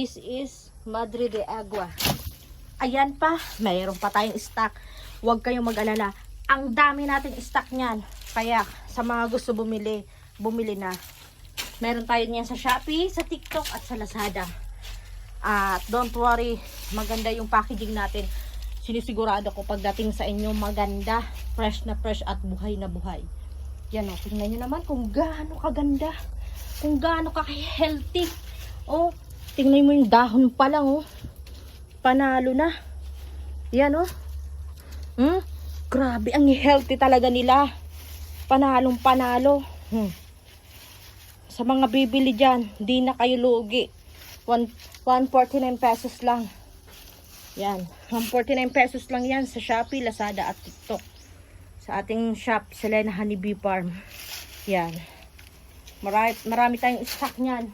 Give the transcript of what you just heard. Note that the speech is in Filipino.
This is Madre de Agua. Ayan pa, mayroon pa tayong stock. Huwag kayong mag-alala. Ang dami nating stock niyan. Kaya sa mga gusto bumili, bumili na. Meron tayo niyan sa Shopee, sa TikTok at sa Lazada. At don't worry, maganda yung packaging natin. Sinisigurado ko pagdating sa inyo maganda, fresh na fresh at buhay na buhay. Yan o, tingnan nyo naman kung gaano kaganda, kung gaano ka-healthy. O, tingnan mo yung dahon pa lang o. Panalo na. Yan o. Grabe, ang healthy talaga nila. Panalong panalo. Sa mga bibili dyan, di na kayo lugi. 149 pesos lang. Yan. 149 pesos lang yan sa Shopee, Lazada at TikTok. Sa ating shop, Selena Honeybee Farm. Yan. Marami tayong stock niyan.